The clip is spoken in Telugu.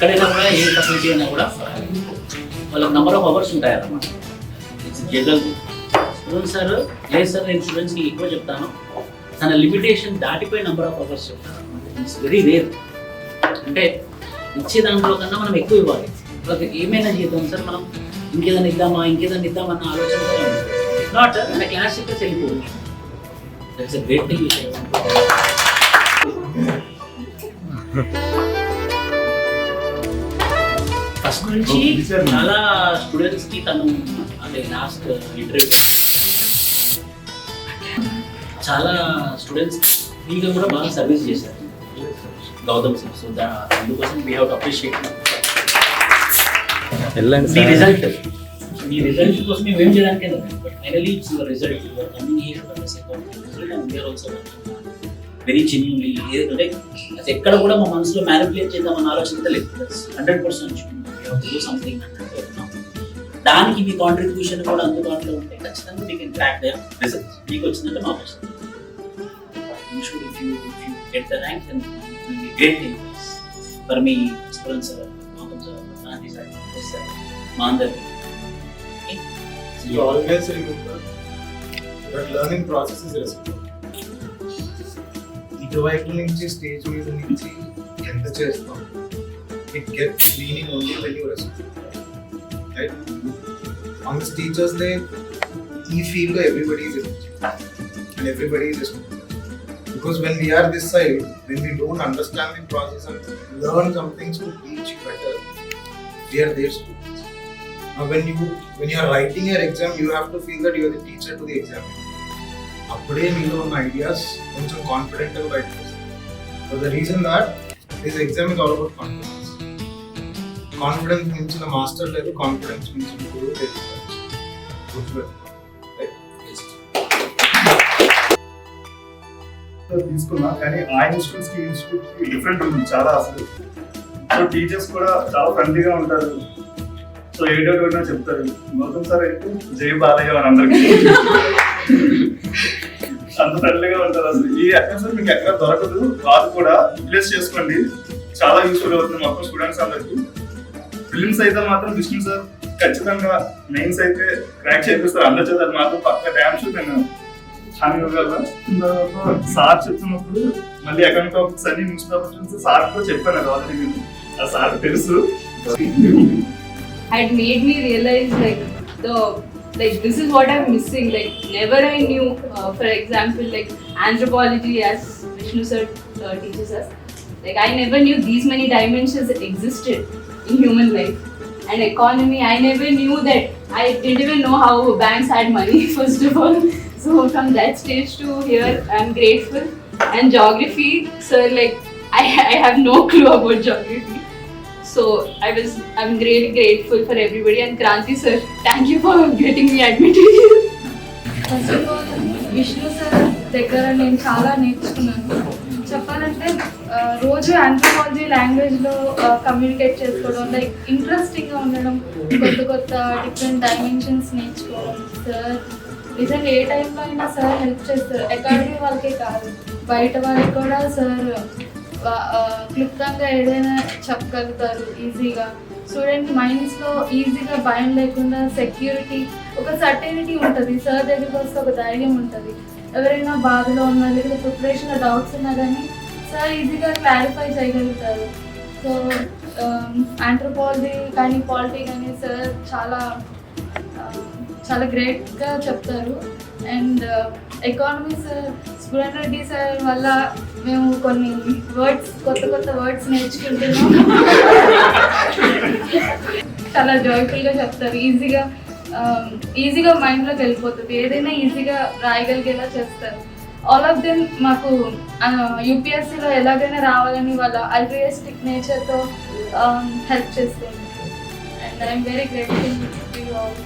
ఎక్కడైనా కూడా ఏ ఫెసిలిటీ అయినా కూడా వాళ్ళకి నెంబర్ ఆఫ్ అవర్స్ ఉంటాయి అన్నమాట. It's general sir. లేదు సార్, నేను స్టూడెంట్స్కి ఎక్కువ చెప్తాను, తన లిమిటేషన్ దాటిపోయి నెంబర్ ఆఫ్ అవర్స్ చెప్తాను. It's very rare. అంటే ఇచ్చే దాంట్లో కన్నా మనం ఎక్కువ ఇవ్వాలి. వాళ్ళకి ఏమైనా చేద్దాం సార్, మనం ఇంకేదైనా ఇద్దామన్న ఆలోచన నాట్ అంటే క్లాస్ చెప్పేసి వెళ్ళిపోవచ్చు. That's a great thing. First నుంచి చాలా స్టూడెంట్స్కి తను అంటే లాస్ట్ ఇంటర్వ్యూ చాలా స్టూడెంట్స్ వీళ్ళు కూడా బాగా సర్వీస్ చేశారు గౌతమ్ సార్. సో అందుకోసం వీ హ్యావ్ టు అప్రిషియేట్ మీ రిజల్ట్ కోసం మేము ఏం చేయడానికి but finally it's your result. Your coming here to result and we are also very genuinely. అంటే ఎక్కడ కూడా మా మనసులో మ్యానిపులేట్ చేద్దామన్న ఆలోచన లేదు. 100% సంథింగ్ దానికి మీ కాంట్రిబ్యూషన్ కూడా అందుబాటులో ఉంటే ఖచ్చితంగా మీకు ఇంపాక్ట్ రిజల్ట్ మీకు వచ్చిందంటే మాకు వస్తుంది. If you get the rank, then it will be a great thing for me, students, Gautam sir, Nandi sir, this sir, Mandar. Okay? So you always remember that learning process is reciprocal. ఇటువైపు నుంచి స్టేజ్ మీద నుంచి ఎంత చేస్తాం, it gets meaning only when you reciprocate. Right? On the teachers day, you feel that everybody is and everybody is responsible. Because when we are this side, when we don't understand the process and learn some things to teach better, we are their students. Now when you are writing your exam, you have to feel that you are the teacher to the exam. Appude meelo unna ideas koncham confident ga write chestaru. For the reason that this exam is all about confidence. Confidence means the master level, confidence means the guru level. తీసుకున్నా కానీ ఆ ఇన్స్టిట్యూట్స్ కి ఇన్స్టిట్యూట్ కి డిఫరెంట్ ఉంటుంది చాలా అసలు. సో టీచర్స్ కూడా చాలా ఫ్రెండ్లీగా ఉంటారు. సో ఏ డౌట్ అయినా చెప్తారు. గౌతమ్ సార్ అయితే జై బాలయ్య అని అందరికి అంత ఫ్రెండ్లీగా ఉంటారు అసలు. ఈ అటెండెన్స్ మీకు ఎక్కడ దొరకదు. వాళ్ళు కూడా యూటిలైజ్ చేసుకోండి, చాలా యూస్ఫుల్ అవుతుంది మొత్తం స్టూడెంట్స్ అందరికి. ఫిలిమ్స్ అయితే మాత్రం విష్ణు సార్ ఖచ్చితంగా మెయిన్స్ అయితే క్రాక్ చేపిస్తారు. అందరి చేత మాత్రం పక్క డ్యామ్ షూట్ నేను సార్ చెప్తున్నప్పుడు మళ్ళీ ఎకనామిక్ టాపిక్స్ అన్ని న్యూస్ పేపర్స్ సార్ కూడా చెప్పాను అది ఆల్రెడీ. ఆ సార్ తెలుసు. Had made me realize like this is what I'm missing. Like never I knew, for example, like anthropology, as Vishnu sir teaches us. Like I never knew these many dimensions existed in human life. And economy, I never knew that. I didn't even know how banks had money first of all. So from that stage to here, I'm grateful. And geography, sir, like I have no clue about geography. So I'm really grateful for everybody. And Kranti sir, thank you for getting me admitted here. First of all, Vishnu sir దగ్గర నేను చాలా నేర్చుకున్నాను. చెప్పాలంటే రోజు ఆంథ్రోపాలజీ లాంగ్వేజ్లో కమ్యూనికేట్ చేసుకోవడం, లైక్ ఇంట్రెస్టింగ్గా ఉండడం, కొత్త డిఫరెంట్ డైమెన్షన్స్ నేర్చుకోవడం. సార్ నిజంగా ఏ టైంలో అయినా సార్ హెల్ప్ చేస్తారు. అకాడమీ వాళ్ళకే కాదు, బయట వాళ్ళకి కూడా సార్ క్లుప్తంగా ఏదైనా చెప్పగలుగుతారు ఈజీగా. స్టూడెంట్ మైండ్స్లో ఈజీగా భయం లేకుండా సెక్యూరిటీ, ఒక సర్టెనిటీ ఉంటుంది. సార్ దగ్గరికి వస్తే ఒక ధైర్యం ఉంటుంది. ఎవరైనా బాధలో ఉన్నా లేదా ప్రిపరేషన్లో డౌట్స్ ఉన్నా కానీ సార్ ఈజీగా క్లారిఫై చేయగలుగుతారు. సో ఆంథ్రోపాలజీ కానీ పాలిటీ కానీ సార్ చాలా గ్రేట్గా చెప్తారు. And economies student Reddy sir వల్ల మేము కొన్ని కొత్త వర్డ్స్ నేర్చుకుంటున్నాం. చాలా జాయ్ఫుల్గా చెప్తారు. ఈజీగా మైండ్లోకి వెళ్ళిపోతుంది. ఏదైనా ఈజీగా రాయగలిగేలా చేస్తారు. ఆల్ ఆఫ్ దెమ్ మాకు యూపీఎస్సీలో ఎలాగైనా రావాలని వాళ్ళ అల్ట్రిస్టిక్ నేచర్తో హెల్ప్ చేస్తుంది. And I'm very grateful to you all.